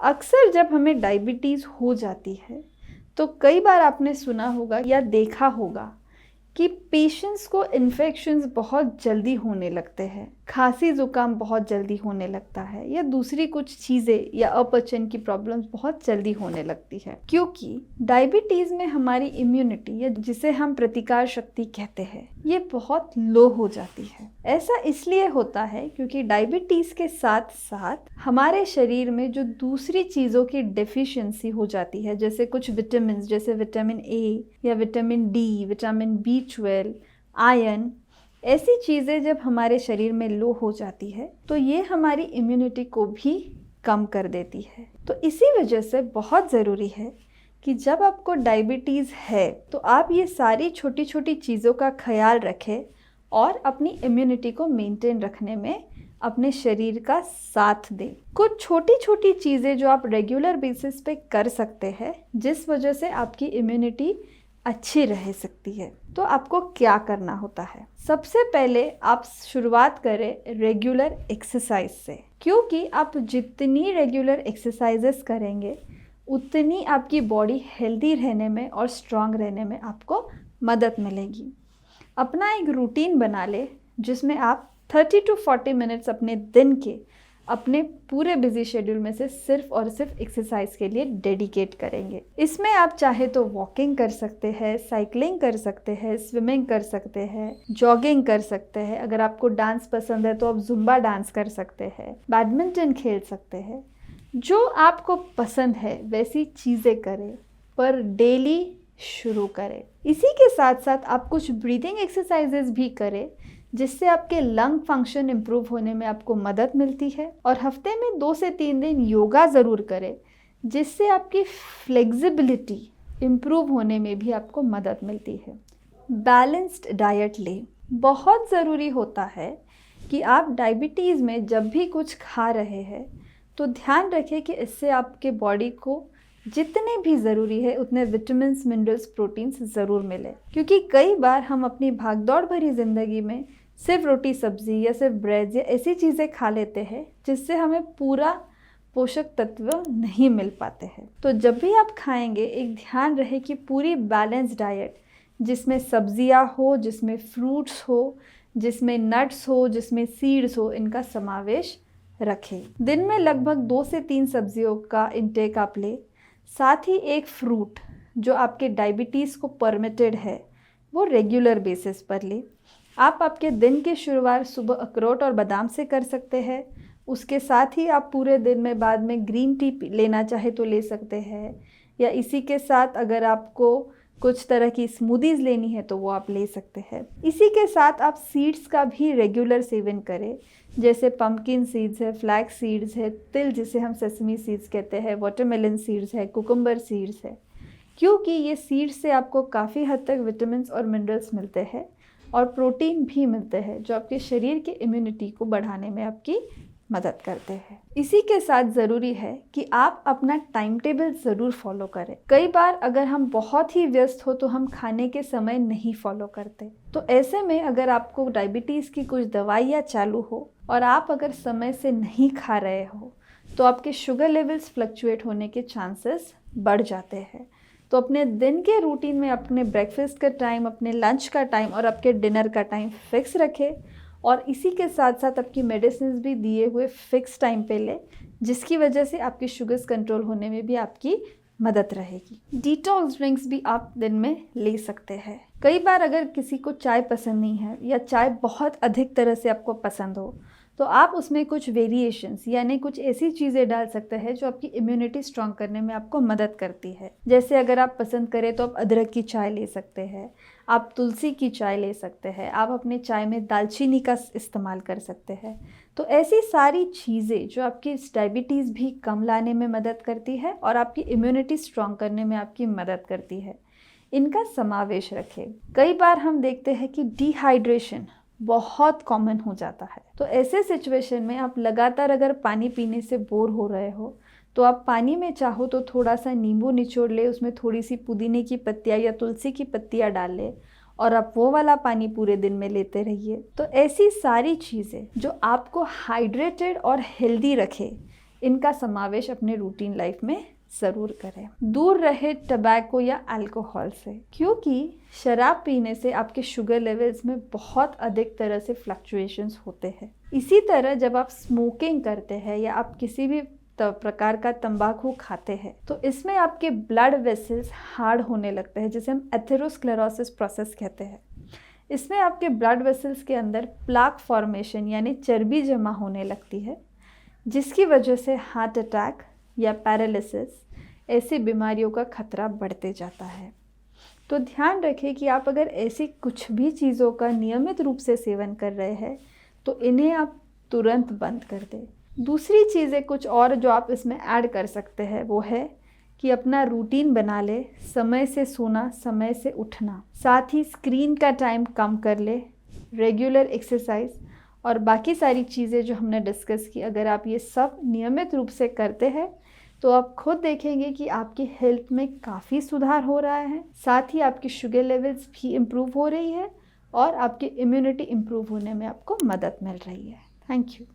अक्सर जब हमें डायबिटीज़ हो जाती है तो कई बार आपने सुना होगा या देखा होगा कि पेशेंट्स को इन्फेक्शंस बहुत जल्दी होने लगते हैं, खांसी ज़ुकाम बहुत जल्दी होने लगता है या दूसरी कुछ चीज़ें या अपचन की प्रॉब्लम्स बहुत जल्दी होने लगती है, क्योंकि डायबिटीज़ में हमारी इम्यूनिटी या जिसे हम प्रतिकार शक्ति कहते हैं ये बहुत लो हो जाती है। ऐसा इसलिए होता है क्योंकि डायबिटीज़ के साथ साथ हमारे शरीर में जो दूसरी चीज़ों की डेफिशिएंसी हो जाती है, जैसे कुछ विटामिन जैसे विटामिन ए या vitamin D, vitamin B12, iron, ऐसी चीज़ें जब हमारे शरीर में लो हो जाती है तो ये हमारी इम्यूनिटी को भी कम कर देती है। तो इसी वजह से बहुत ज़रूरी है कि जब आपको डायबिटीज़ है तो आप ये सारी छोटी छोटी चीज़ों का ख्याल रखें और अपनी इम्यूनिटी को मेंटेन रखने में अपने शरीर का साथ दें। कुछ छोटी छोटी चीज़ें जो आप रेगुलर बेसिस पे कर सकते हैं जिस वजह से आपकी इम्यूनिटी अच्छी रह सकती है। तो आपको क्या करना होता है? सबसे पहले आप शुरुआत करें रेगुलर एक्सरसाइज से, क्योंकि आप जितनी रेगुलर एक्सरसाइजेस करेंगे उतनी आपकी बॉडी हेल्दी रहने में और स्ट्रांग रहने में आपको मदद मिलेगी। अपना एक रूटीन बना ले जिसमें आप 30 to 40 मिनट्स अपने दिन के अपने पूरे बिजी शेड्यूल में से सिर्फ और सिर्फ एक्सरसाइज के लिए डेडिकेट करेंगे। इसमें आप चाहे तो वॉकिंग कर सकते हैं, साइकिलिंग कर सकते हैं, स्विमिंग कर सकते हैं, जॉगिंग कर सकते हैं। अगर आपको डांस पसंद है तो आप जुम्बा डांस कर सकते हैं, बैडमिंटन खेल सकते हैं। जो आपको पसंद है वैसी चीज़ें करें, पर डेली शुरू करें। इसी के साथ साथ आप कुछ ब्रीदिंग एक्सरसाइजेस भी करें जिससे आपके लंग फंक्शन इम्प्रूव होने में आपको मदद मिलती है। और हफ्ते में 2 से 3 दिन योगा ज़रूर करें जिससे आपकी फ्लेक्सिबिलिटी इम्प्रूव होने में भी आपको मदद मिलती है। बैलेंस्ड डाइट लें। बहुत ज़रूरी होता है कि आप डायबिटीज़ में जब भी कुछ खा रहे हैं तो ध्यान रखें कि इससे आपके बॉडी को जितने भी ज़रूरी है उतने विटामिन्स, मिनरल्स, प्रोटीन्स ज़रूर मिले, क्योंकि कई बार हम अपनी भागदौड़ भरी ज़िंदगी में सिर्फ रोटी सब्ज़ी या सिर्फ ब्रेड या ऐसी चीज़ें खा लेते हैं जिससे हमें पूरा पोषक तत्व नहीं मिल पाते हैं। तो जब भी आप खाएंगे एक ध्यान रहे कि पूरी बैलेंस डाइट जिसमें सब्जियां हो, जिसमें फ्रूट्स हो, जिसमें नट्स हो, जिसमें सीड्स हो, इनका समावेश रखें। दिन में लगभग 2 से 3 सब्जियों का इंटेक आप लें, साथ ही एक फ्रूट जो आपके डायबिटीज़ को परमिटेड है वो रेगुलर बेसिस पर लें। आप आपके दिन की शुरुआत सुबह अखरोट और बादाम से कर सकते हैं। उसके साथ ही आप पूरे दिन में बाद में ग्रीन टी लेना चाहे तो ले सकते हैं, या इसी के साथ अगर आपको कुछ तरह की स्मूदीज़ लेनी है तो वो आप ले सकते हैं। इसी के साथ आप सीड्स का भी रेगुलर सेवन करें, जैसे पम्पकिन सीड्स है, फ्लैक्स सीड्स है, तिल जिसे हम सेसमी सीड्स कहते हैं, वाटरमेलन सीड्स है, कुकुम्बर सीड्स है, क्योंकि ये सीड्स से आपको काफ़ी हद तक विटामिन्स और मिनरल्स मिलते हैं और प्रोटीन भी मिलते हैं जो आपके शरीर की इम्यूनिटी को बढ़ाने में आपकी मदद करते हैं। इसी के साथ ज़रूरी है कि आप अपना टाइम टेबल ज़रूर फॉलो करें। कई बार अगर हम बहुत ही व्यस्त हो तो हम खाने के समय नहीं फॉलो करते, तो ऐसे में अगर आपको डायबिटीज़ की कुछ दवाइयाँ चालू हो और आप अगर समय से नहीं खा रहे हो तो आपके शुगर लेवल्स फ्लक्चुएट होने के चांसेस बढ़ जाते हैं। तो अपने दिन के रूटीन में अपने ब्रेकफास्ट का टाइम, अपने लंच का टाइम और आपके डिनर का टाइम फिक्स रखें, और इसी के साथ साथ आपकी मेडिसिन भी दिए हुए फिक्स टाइम पे ले, जिसकी वजह से आपकी शुगर्स कंट्रोल होने में भी आपकी मदद रहेगी। डिटॉक्स ड्रिंक्स भी आप दिन में ले सकते हैं। कई बार अगर किसी को चाय पसंद नहीं है या चाय बहुत अधिक तरह से आपको पसंद हो तो आप उसमें कुछ वेरिएशंस यानी कुछ ऐसी चीज़ें डाल सकते हैं जो आपकी इम्यूनिटी स्ट्रॉन्ग करने में आपको मदद करती है। जैसे अगर आप पसंद करें तो आप अदरक की चाय ले सकते हैं, आप तुलसी की चाय ले सकते हैं, आप अपने चाय में दालचीनी का इस्तेमाल कर सकते हैं। तो ऐसी सारी चीज़ें जो आपकी डायबिटीज़ भी कम लाने में मदद करती है और आपकी इम्यूनिटी स्ट्रॉन्ग करने में आपकी मदद करती है, इनका समावेश रखें। कई बार हम देखते हैं कि डिहाइड्रेशन बहुत कॉमन हो जाता है, तो ऐसे सिचुएशन में आप लगातार अगर पानी पीने से बोर हो रहे हो तो आप पानी में चाहो तो थोड़ा सा नींबू निचोड़ ले, उसमें थोड़ी सी पुदीने की पत्तियाँ या तुलसी की पत्तियाँ डाल ले और आप वो वाला पानी पूरे दिन में लेते रहिए। तो ऐसी सारी चीज़ें जो आपको हाइड्रेटेड और हेल्दी रखे, इनका समावेश अपने रूटीन लाइफ में ज़रूर करें। दूर रहे टबैको या अल्कोहल से, क्योंकि शराब पीने से आपके शुगर लेवल्स में बहुत अधिक तरह से फ्लक्चुएशंस होते हैं। इसी तरह जब आप स्मोकिंग करते हैं या आप किसी भी प्रकार का तंबाकू खाते हैं तो इसमें आपके ब्लड वेसल्स हार्ड होने लगते हैं, जिसे हम एथेरोस्क्लेरोसिस प्रोसेस कहते हैं। इसमें आपके ब्लड वेसल्स के अंदर प्लाक फॉर्मेशन यानी चर्बी जमा होने लगती है, जिसकी वजह से हार्ट अटैक या पैरालिसिस ऐसी बीमारियों का खतरा बढ़ते जाता है। तो ध्यान रखें कि आप अगर ऐसी कुछ भी चीज़ों का नियमित रूप से सेवन कर रहे हैं तो इन्हें आप तुरंत बंद कर दें। दूसरी चीज़ें कुछ और जो आप इसमें ऐड कर सकते हैं वो है कि अपना रूटीन बना ले, समय से सोना, समय से उठना, साथ ही स्क्रीन का टाइम कम कर ले, रेगुलर एक्सरसाइज और बाकी सारी चीज़ें जो हमने डिस्कस की, अगर आप ये सब नियमित रूप से करते हैं तो आप खुद देखेंगे कि आपकी हेल्थ में काफ़ी सुधार हो रहा है, साथ ही आपकी शुगर लेवल्स भी इम्प्रूव हो रही है और आपकी इम्यूनिटी इम्प्रूव होने में आपको मदद मिल रही है। Thank you.